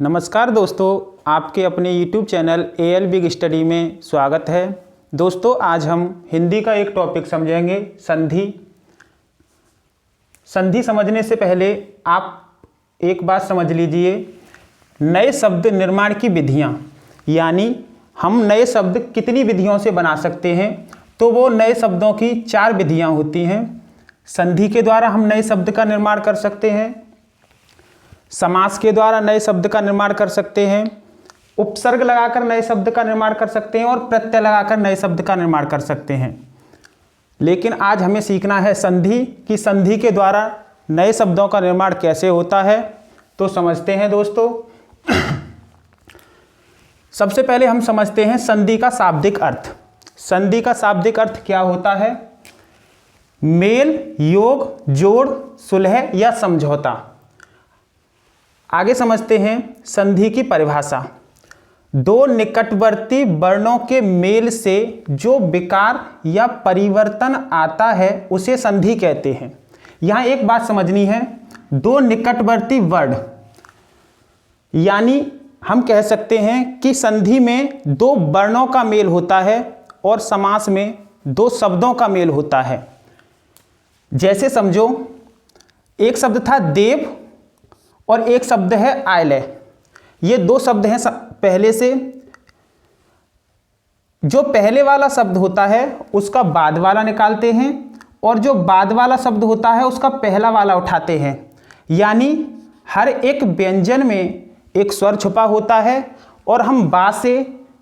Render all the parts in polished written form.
नमस्कार दोस्तों, आपके अपने YouTube channel AL big study में स्वागत है। दोस्तों, आज हम हिंदी का एक टॉपिक समझेंगे, संधि। संधि समझने से पहले आप एक बात समझ लीजिए, नए शब्द निर्माण की विधियां, यानी हम नए शब्द कितनी विधियों से बना सकते हैं। तो वो नए शब्दों की 4 विधियां होती हैं। संधि के द्वारा हम नए शब्द का निर्माण कर सकते हैं, समास के द्वारा नए शब्द का निर्माण कर सकते हैं, उपसर्ग लगाकर नए शब्द का निर्माण कर सकते हैं और प्रत्यय लगाकर नए शब्द का निर्माण कर सकते हैं। लेकिन आज हमें सीखना है संधि, कि संधि के द्वारा नए शब्दों का निर्माण कैसे होता है। तो समझते हैं दोस्तों। सबसे पहले हम समझते हैं संधि का शाब्दिक अर्थ। संधि का शाब्दिक अर्थ क्या होता है? मेल, योग, जोड़, सुलह या समझौता। आगे समझते हैं संधि की परिभाषा। दो निकटवर्ती वर्णों के मेल से जो विकार या परिवर्तन आता है उसे संधि कहते हैं। यहां एक बात समझनी है, दो निकटवर्ती वर्ण, यानी हम कह सकते हैं कि संधि में दो वर्णों का मेल होता है और समास में दो शब्दों का मेल होता है। जैसे समझो, एक शब्द था देव और एक शब्द है आयलय। ये दो शब्द हैं पहले से। जो पहले वाला शब्द होता है उसका बाद वाला निकालते हैं और जो बाद वाला शब्द होता है उसका पहला वाला उठाते हैं। यानी हर एक व्यंजन में एक स्वर छुपा होता है और हम बा से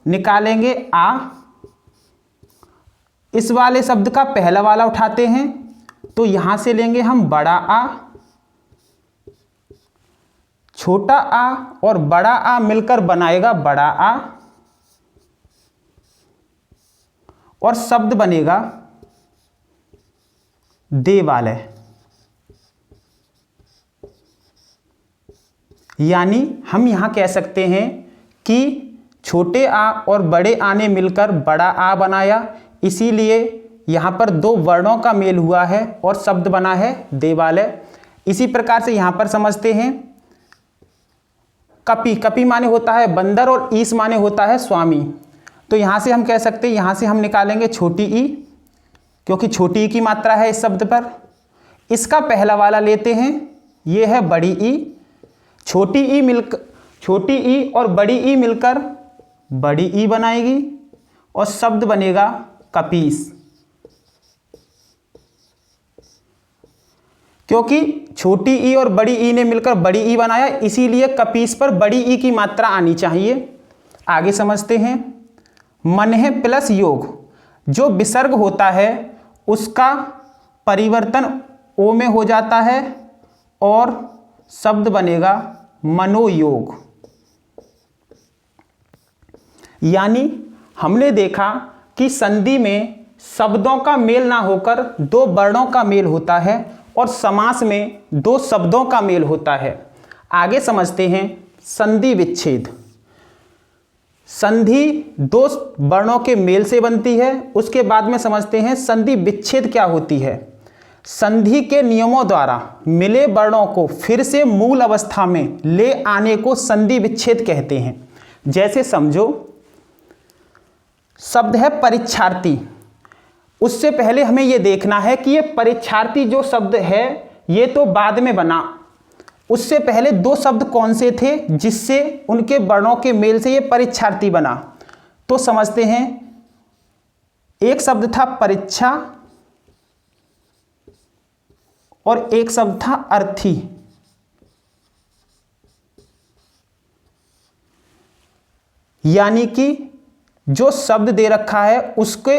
निकालेंगे आ। इस वाले शब्द का पहला वाला उठाते हैं तो यहां से लेंगे हम बड़ा आ। छोटा आ और बड़ा आ मिलकर बनाएगा बड़ा आ और शब्द बनेगा देवालय। यानी हम यहां कह सकते हैं कि छोटे आ और बड़े आ ने मिलकर बड़ा आ बनाया, इसीलिए यहां पर दो वर्णों का मेल हुआ है और शब्द बना है देवालय। इसी प्रकार से यहां पर समझते हैं कपि। कपि माने होता है बंदर और ईस माने होता है स्वामी। तो यहां से हम कह सकते हैं, यहां से हम निकालेंगे छोटी ई, क्योंकि छोटी ई की मात्रा है इस शब्द पर। इसका पहला वाला लेते हैं, यह है बड़ी ई। छोटी ई और बड़ी ई मिलकर बड़ी ई बनाएगी और शब्द बनेगा कपीस। क्योंकि छोटी ई और बड़ी ई ने मिलकर बड़ी ई बनाया, इसीलिए कपीस पर बड़ी ई की मात्रा आनी चाहिए। आगे समझते हैं मन्ह प्लस योग। जो विसर्ग होता है उसका परिवर्तन ओ में हो जाता है और शब्द बनेगा मनोयोग। यानी हमने देखा कि संधि में शब्दों का मेल ना होकर दो वर्णों का मेल होता है और समास में दो शब्दों का मेल होता है। आगे समझते हैं संधि विच्छेद। संधि दो वर्णों के मेल से बनती है। उसके बाद में समझते हैं संधि विच्छेद क्या होती है। संधि के नियमों द्वारा मिले वर्णों को फिर से मूल अवस्था में ले आने को संधि विच्छेद कहते हैं। जैसे समझो, शब्द है परीक्षार्थी। उससे पहले हमें यह देखना है कि ये परीक्षार्थी जो शब्द है ये तो बाद में बना, उससे पहले दो शब्द कौन से थे जिससे उनके वर्णों के मेल से ये परीक्षार्थी बना। तो समझते हैं, एक शब्द था परीक्षा और एक शब्द था अर्थी। यानी कि जो शब्द दे रखा है उसके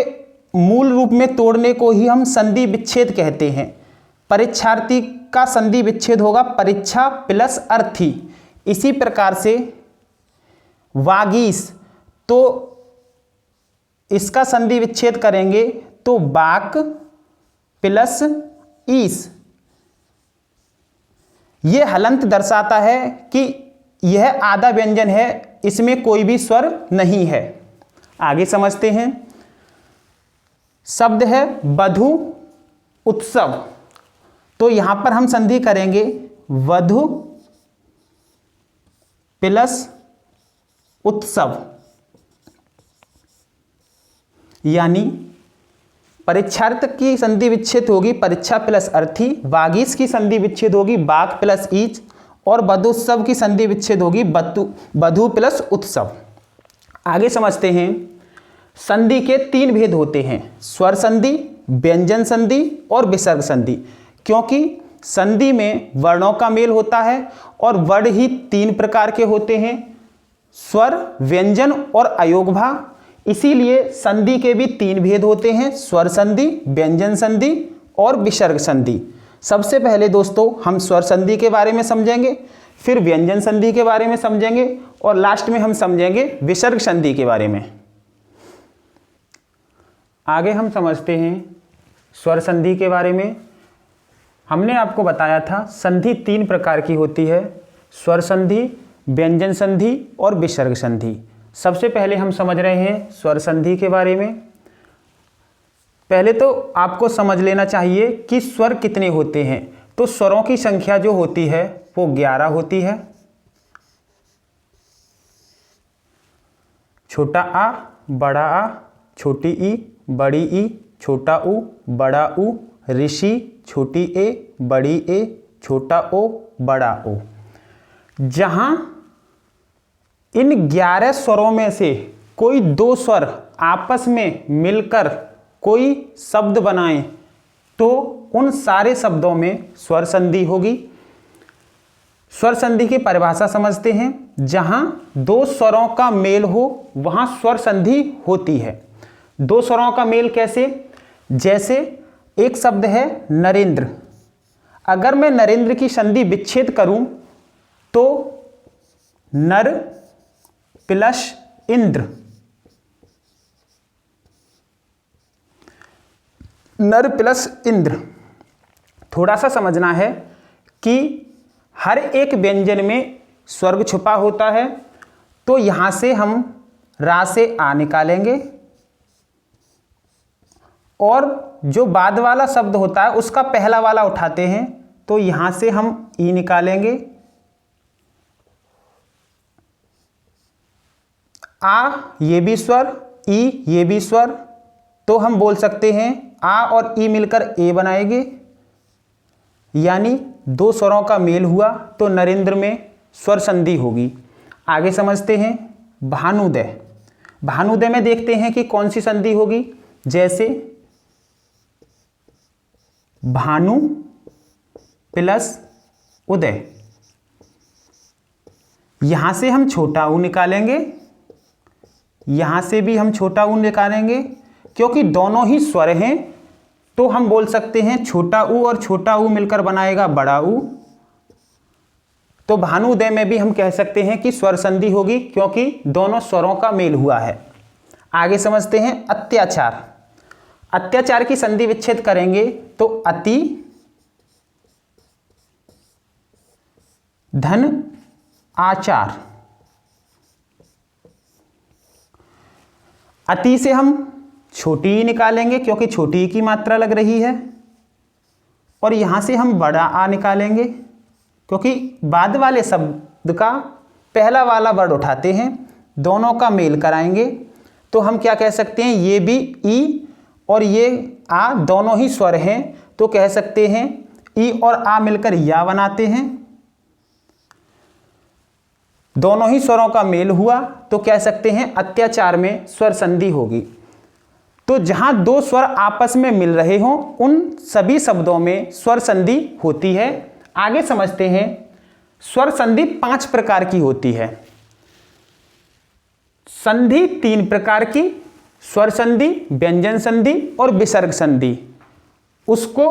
मूल रूप में तोड़ने को ही हम संधि विच्छेद कहते हैं। परीक्षार्थी का संधि विच्छेद होगा परीक्षा प्लस अर्थी। इसी प्रकार से वागीश, तो इसका संधि विच्छेद करेंगे तो बाक प्लस ईस। यह हलंत दर्शाता है कि यह आधा व्यंजन है, इसमें कोई भी स्वर नहीं है। आगे समझते हैं, शब्द है वधु उत्सव। तो यहां पर हम संधि करेंगे वधु प्लस उत्सव, यानी परीक्षार्थ की संधि विच्छेद होगी परीक्षा प्लस अर्थी, वागीश की संधि विच्छेद होगी बाग प्लस ईच, और वधुत्सव की संधि विच्छेद होगी वधु प्लस उत्सव। आगे समझते हैं। संधि के 3 भेद होते हैं, स्वर संधि, व्यंजन संधि और विसर्ग संधि। क्योंकि संधि में वर्णों का मेल होता है और वर्ण ही 3 प्रकार के होते हैं, स्वर, व्यंजन और अयोगभा, इसीलिए संधि के भी 3 भेद होते हैं, स्वर संधि, व्यंजन संधि और विसर्ग संधि। सबसे पहले दोस्तों हम स्वर संधि के बारे में समझेंगे, फिर व्यंजन संधि के बारे में समझेंगे और लास्ट में हम समझेंगे विसर्ग संधि के बारे में। आगे हम समझते हैं स्वर संधि के बारे में। हमने आपको बताया था संधि 3 प्रकार की होती है, स्वर संधि, व्यंजन संधि और विसर्ग संधि। सबसे पहले हम समझ रहे हैं स्वर संधि के बारे में। पहले तो आपको समझ लेना चाहिए कि स्वर कितने होते हैं। तो स्वरों की संख्या जो होती है वो 11 होती है। छोटा आ, बड़ा आ, छोटी ई, बड़ी ई, छोटा ऊ, बड़ा ऊ, ऋषि, छोटी ए, बड़ी ए, छोटा ओ, बड़ा ओ। जहां इन 11 स्वरों में से कोई 2 स्वर आपस में मिलकर कोई शब्द बनाएं तो उन सारे शब्दों में स्वर संधि होगी। स्वर संधि की परिभाषा समझते हैं। जहां 2 स्वरों का मेल हो वहां स्वर संधि होती है। 2 स्वरों का मेल कैसे? जैसे एक शब्द है नरेंद्र, अगर मैं नरेंद्र की संधि विच्छेद करूं तो नर प्लस इंद्र, नर प्लस इंद्र। थोड़ा सा समझना है कि हर एक व्यंजन में स्वर्ग छुपा होता है। तो यहां से हम रा से आ निकालेंगे और जो बाद वाला शब्द होता है उसका पहला वाला उठाते हैं, तो यहां से हम ई निकालेंगे। आ ये भी स्वर, ई ये भी स्वर, तो हम बोल सकते हैं आ और ई मिलकर ए बनाएंगे, यानी 2 स्वरों का मेल हुआ तो नरेंद्र में स्वर संधि होगी। आगे समझते हैं भानुदय। भानुदय में देखते हैं कि कौन सी संधि होगी। जैसे भानु प्लस उदय, यहां से हम छोटा ऊ निकालेंगे, यहां से भी हम छोटा ऊ निकालेंगे। क्योंकि दोनों ही स्वर हैं तो हम बोल सकते हैं छोटा ऊ और छोटा ऊ मिलकर बनाएगा बड़ा ऊ। तो भानुदय में भी हम कह सकते हैं कि स्वर संधि होगी क्योंकि दोनों स्वरों का मेल हुआ है। आगे समझते हैं अत्याचार। अत्याचार की संधि विच्छेद करेंगे तो अति धन आचार। अति से हम छोटी ई निकालेंगे क्योंकि छोटी ई की मात्रा लग रही है, और यहां से हम बड़ा आ निकालेंगे क्योंकि बाद वाले शब्द का पहला वाला वर्ड उठाते हैं, दोनों का मेल कराएंगे। तो हम क्या कह सकते हैं, ये भी ई और ये आ दोनों ही स्वर हैं, तो कह सकते हैं ई और आ मिलकर या बनाते हैं। दोनों ही स्वरों का मेल हुआ तो कह सकते हैं अत्याचार में स्वर संधि होगी। तो जहां 2 स्वर आपस में मिल रहे हों उन सभी शब्दों में स्वर संधि होती है। आगे समझते हैं स्वर संधि 5 प्रकार की होती है। संधि 3 प्रकार की, स्वर संधि, व्यंजन संधि और विसर्ग संधि। उसको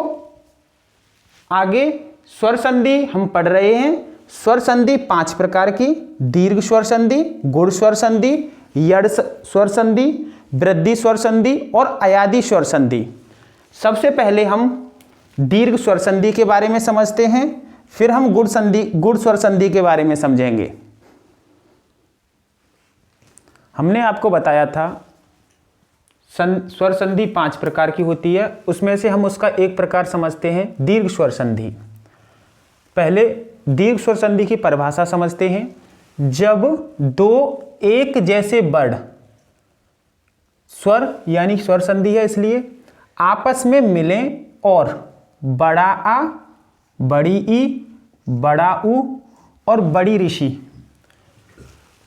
आगे स्वर संधि हम पढ़ रहे हैं। स्वर संधि 5 प्रकार की, दीर्घ स्वर संधि, गुण स्वर संधि, यड़ स्वर संधि, वृद्धि स्वर संधि और अयादि स्वर संधि। सबसे पहले हम दीर्घ स्वर संधि के बारे में समझते हैं, फिर हम गुण स्वर संधि के बारे में समझेंगे। हमने आपको बताया था स्वर संधि 5 प्रकार की होती है, उसमें से हम उसका एक प्रकार समझते हैं दीर्घ स्वर संधि। पहले दीर्घ स्वर संधि की परिभाषा समझते हैं जब दो एक जैसे वर्ड, स्वर यानी स्वर संधि है इसलिए, आपस में मिलें और बड़ा आ, बड़ी ई, बड़ा ऊ और बड़ी ऋषि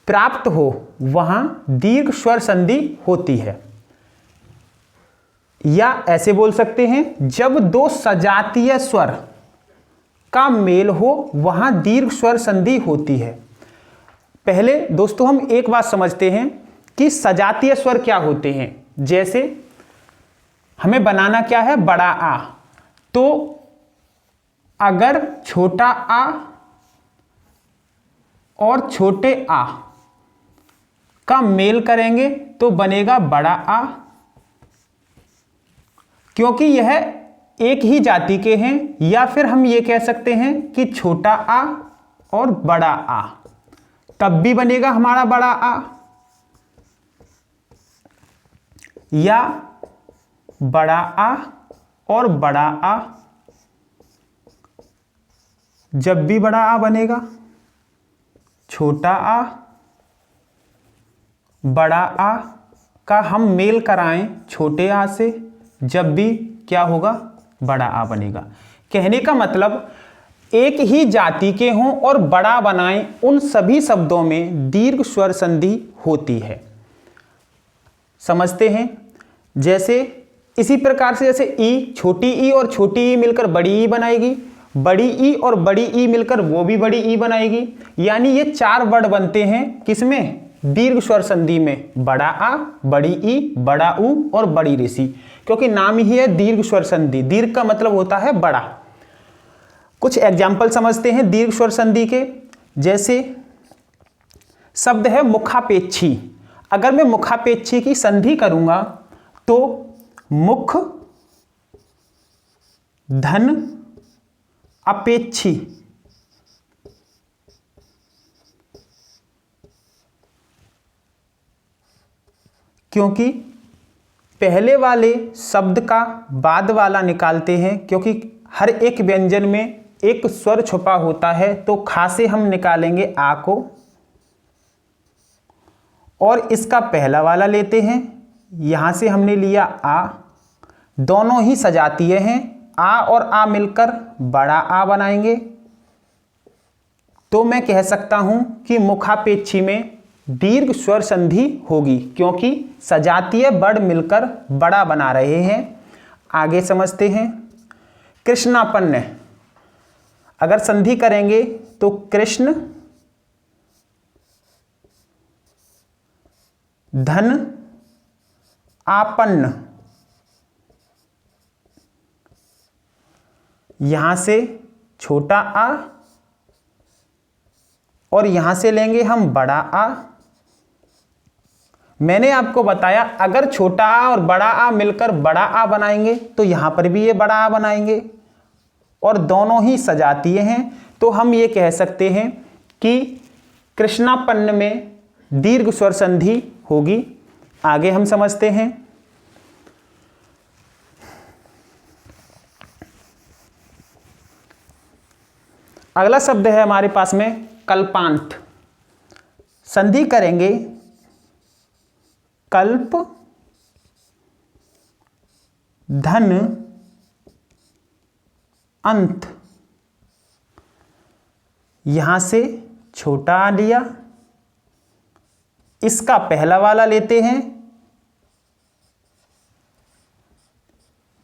प्राप्त हो, वहां दीर्घ स्वर संधि होती है। या ऐसे बोल सकते हैं, जब दो सजातीय स्वर का मेल हो वहां दीर्घ स्वर संधि होती है। पहले दोस्तों हम एक बात समझते हैं कि सजातीय स्वर क्या होते हैं। जैसे हमें बनाना क्या है, बड़ा आ, तो अगर छोटा आ और छोटे आ का मेल करेंगे तो बनेगा बड़ा आ, क्योंकि यह एक ही जाति के हैं। या फिर हम ये कह सकते हैं कि छोटा आ और बड़ा आ, तब भी बनेगा हमारा बड़ा आ। या बड़ा आ और बड़ा आ, जब भी बड़ा आ बनेगा। छोटा आ, बड़ा आ का हम मेल कराएं छोटे आ से, जब भी क्या होगा, बड़ा आ बनेगा। कहने का मतलब एक ही जाति के हों और बड़ा बनाएं, उन सभी शब्दों में दीर्घ स्वर संधि होती है। समझते हैं? जैसे इसी प्रकार से जैसे ई, छोटी ई और छोटी ई मिलकर बड़ी ई बनाएगी, बड़ी ई और बड़ी ई मिलकर वो भी बड़ी ई बनाएगी। यानी ये चार वर्ड बनते हैं किसमें, दीर्घ स्वर संधि में, बड़ा आ, बड़ी ई, बड़ा ऊ और बड़ी ऋषि, क्योंकि नाम ही है दीर्घ स्वर संधि। दीर्घ का मतलब होता है बड़ा। कुछ एग्जाम्पल समझते हैं दीर्घ स्वर संधि के। जैसे शब्द है मुखापेक्षी। अगर मैं मुखापेक्षी की संधि करूंगा तो मुख धन अपेक्षी, क्योंकि पहले वाले शब्द का बाद वाला निकालते हैं, क्योंकि हर एक व्यंजन में एक स्वर छुपा होता है। तो खा से हम निकालेंगे आ को और इसका पहला वाला लेते हैं। यहां से हमने लिया आ, दोनों ही सजातीय हैं। आ और आ मिलकर बड़ा आ बनाएंगे। तो मैं कह सकता हूं कि मुखापेक्षी में दीर्घ स्वर संधि होगी, क्योंकि सजातीय वर्ड मिलकर बड़ा बना रहे हैं। आगे समझते हैं कृष्णापन्न। अगर संधि करेंगे तो कृष्ण धन आपन्न, यहां से छोटा आ और यहां से लेंगे हम बड़ा आ। मैंने आपको बताया अगर छोटा आ और बड़ा आ मिलकर बड़ा आ बनाएंगे तो यहां पर भी ये बड़ा आ बनाएंगे और दोनों ही सजातीय हैं। तो हम ये कह सकते हैं कि कृष्णापन्न में दीर्घ स्वर संधि होगी। आगे हम समझते हैं अगला शब्द है हमारे पास में कल्पांत। संधि करेंगे कल्प धन अंत, यहां से छोटा आ लिया, इसका पहला वाला लेते हैं,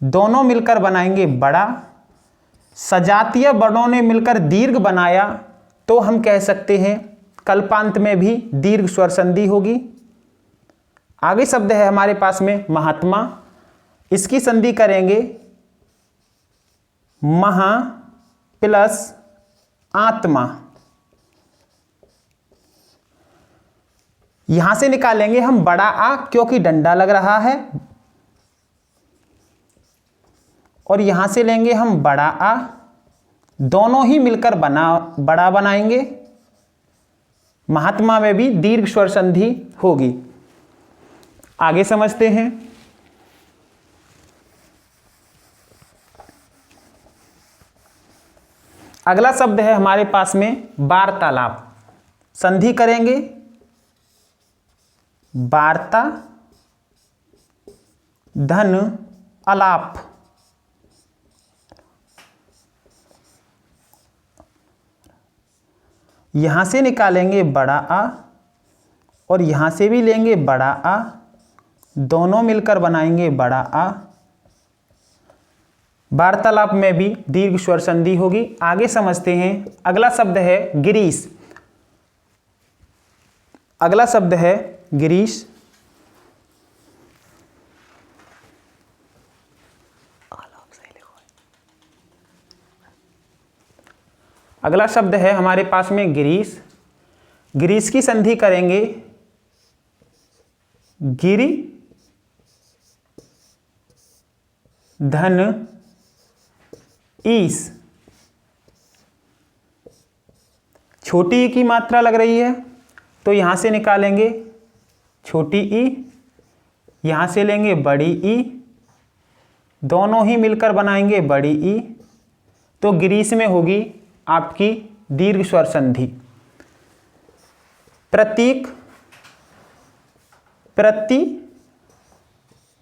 दोनों मिलकर बनाएंगे बड़ा। सजातीय वर्णों ने मिलकर दीर्घ बनाया तो हम कह सकते हैं कल्पांत में भी दीर्घ स्वर संधि होगी। आगे शब्द है हमारे पास में महात्मा। इसकी संधि करेंगे महा प्लस आत्मा, यहां से निकालेंगे हम बड़ा आ क्योंकि डंडा लग रहा है, और यहां से लेंगे हम बड़ा आ, दोनों ही मिलकर बड़ा बनाएंगे। महात्मा में भी दीर्घ स्वर संधि होगी। आगे समझते हैं अगला शब्द है हमारे पास में वार्तालाप। संधि करेंगे वार्ता धन आलाप। यहां से निकालेंगे बड़ा आ और यहां से भी लेंगे बड़ा आ, दोनों मिलकर बनाएंगे बड़ा आ। वार्तालाप में भी दीर्घ स्वर संधि होगी। आगे समझते हैं। अगला शब्द है गिरीश। अगला शब्द है गिरीश। अगला शब्द है हमारे पास में गिरीश। गिरीश की संधि करेंगे गिरि धन ईस। छोटी ई की मात्रा लग रही है तो यहां से निकालेंगे छोटी ई, यहां से लेंगे बड़ी ई, दोनों ही मिलकर बनाएंगे बड़ी ई। तो गिरीश में होगी आपकी दीर्घ स्वर संधि। प्रतीक प्रति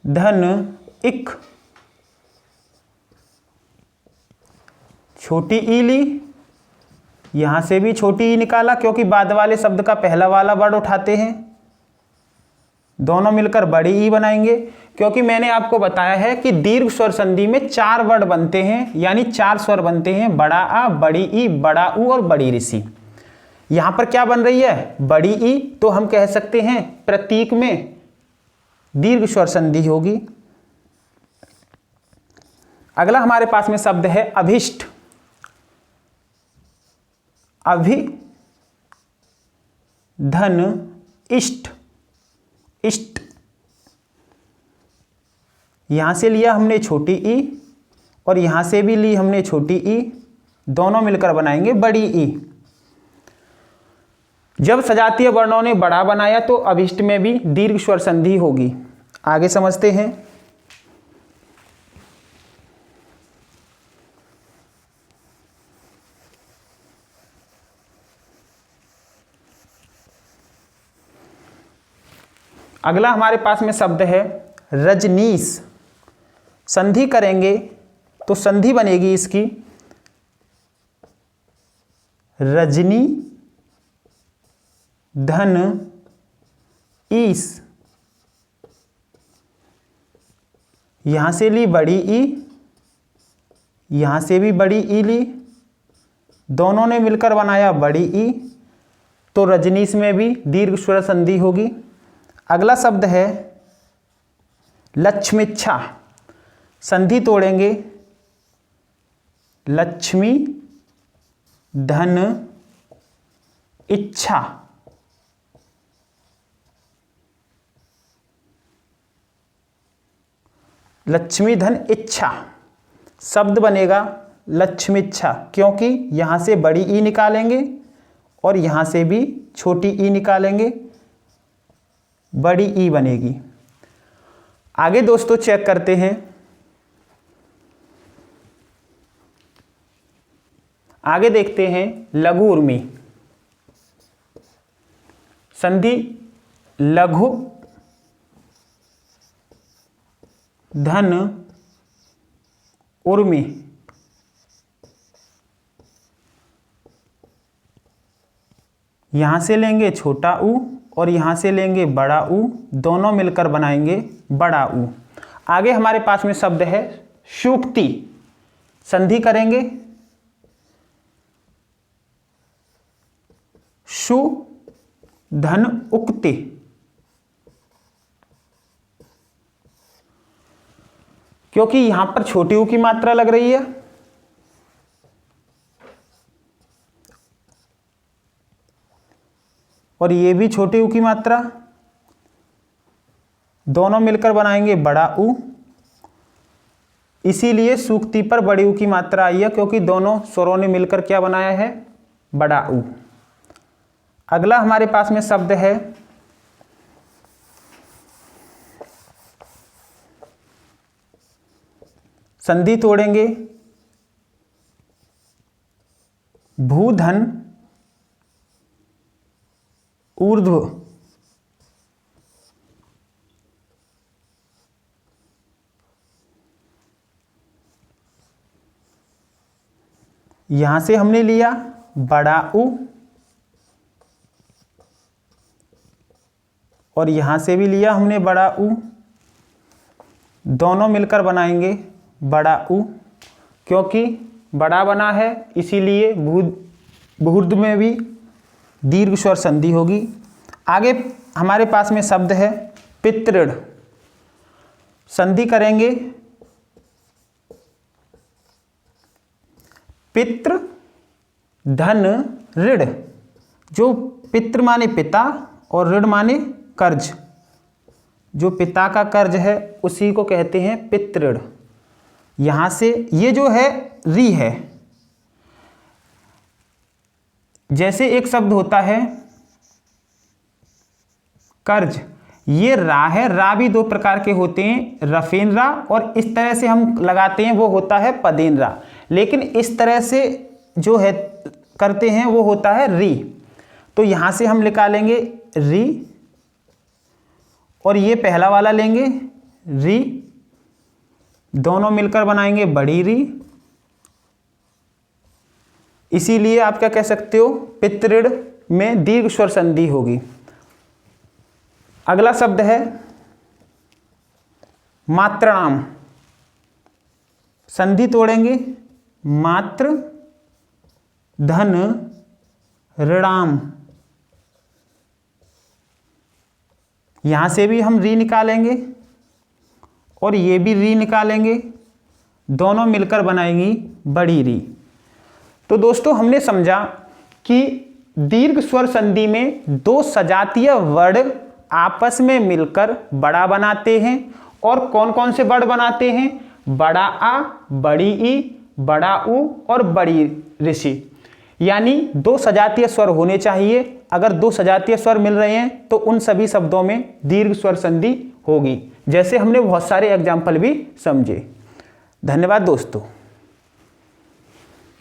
धन इक। छोटी ई ली, यहां से भी छोटी ई निकाला क्योंकि बाद वाले शब्द का पहला वाला वर्ड उठाते हैं, दोनों मिलकर बड़ी ई बनाएंगे। क्योंकि मैंने आपको बताया है कि दीर्घ स्वर संधि में 4 वर्ड बनते हैं, यानी 4 स्वर बनते हैं, बड़ा आ, बड़ी ई, बड़ा ऊ और बड़ी ऋषि। यहां पर क्या बन रही है? बड़ी ई। तो हम कह सकते हैं प्रतीक में दीर्घ स्वर संधि होगी। अगला हमारे पास में शब्द है अभिष्ट। अभि धन इष्ट। इष्ट, यहां से लिया हमने छोटी ई और यहां से भी ली हमने छोटी ई, दोनों मिलकर बनाएंगे बड़ी ई। जब सजातीय वर्णों ने बड़ा बनाया तो अभिष्ट में भी दीर्घ स्वर संधि होगी। आगे समझते हैं। अगला हमारे पास में शब्द है रजनीश। संधि करेंगे तो संधि बनेगी इसकी रजनी धन ईस। यहां से ली बड़ी ई, यहां से भी बड़ी ई ली, दोनों ने मिलकर बनाया बड़ी ई। तो रजनीश में भी दीर्घ स्वर संधि होगी। अगला शब्द है लक्ष्मीच्छा। संधि तोड़ेंगे लक्ष्मी धन इच्छा। लक्ष्मी धन इच्छा शब्द बनेगा लक्ष्मीच्छा, क्योंकि यहां से बड़ी ई निकालेंगे और यहां से भी छोटी ई निकालेंगे, बड़ी ई बनेगी। आगे दोस्तों चेक करते हैं। आगे देखते हैं लघु उर्मी। संधि लघु धन उर्मी। यहां से लेंगे छोटा ऊ और यहां से लेंगे बड़ा ऊ, दोनों मिलकर बनाएंगे बड़ा ऊ। आगे हमारे पास में शब्द है सूक्ति। संधि करेंगे सु धन उक्ति। क्योंकि यहां पर छोटी ऊ की मात्रा लग रही है और ये भी छोटी ऊ की मात्रा, दोनों मिलकर बनाएंगे बड़ा ऊ। इसीलिए सूक्ति पर बड़ी ऊ की मात्रा आई है, क्योंकि दोनों स्वरों ने मिलकर क्या बनाया है? बड़ा ऊ। अगला हमारे पास में शब्द है संधि तोड़ेंगे भूधन ऊर्ध्व यहां से हमने लिया बड़ा ऊ और यहां से भी लिया हमने बड़ा ऊ, दोनों मिलकर बनाएंगे बड़ा ऊ। क्योंकि बड़ा बना है इसीलिए भूर्ध में भी दीर्घ स्वर संधि होगी। आगे हमारे पास में शब्द है पितृण। संधि करेंगे पितृ धन ऋण। जो पितृ माने पिता और ऋण माने कर्ज, जो पिता का कर्ज है उसी को कहते हैं पितृण। यहां से ये जो है री है। जैसे एक शब्द होता है कर्ज, ये रा है। रा भी दो प्रकार के होते हैं, रफेन रा और इस तरह से हम लगाते हैं वो होता है पदेन रा। लेकिन इस तरह से जो है करते हैं वो होता है री। तो यहां से हम निकालेंगे री और ये पहला वाला लेंगे री, दोनों मिलकर बनाएंगे बड़ी री। इसीलिए आप क्या कह सकते हो, पितृण में दीर्घ स्वर संधि होगी। अगला शब्द है मात्रणाम। संधि तोड़ेंगे मात्र धन ऋणाम। यहां से भी हम री निकालेंगे और ये भी री निकालेंगे, दोनों मिलकर बनाएंगी बड़ी री। तो दोस्तों हमने समझा कि दीर्घ स्वर संधि में दो सजातीय वर्ण आपस में मिलकर बड़ा बनाते हैं। और कौन कौन से वर्ण बनाते हैं, बड़ा आ, बड़ी ई, बड़ा ऊ और बड़ी ऋषि। यानी दो सजातीय स्वर होने चाहिए। अगर दो सजातीय स्वर मिल रहे हैं तो उन सभी शब्दों में दीर्घ स्वर संधि होगी। जैसे हमने बहुत सारे एग्जाम्पल भी समझे। धन्यवाद दोस्तों।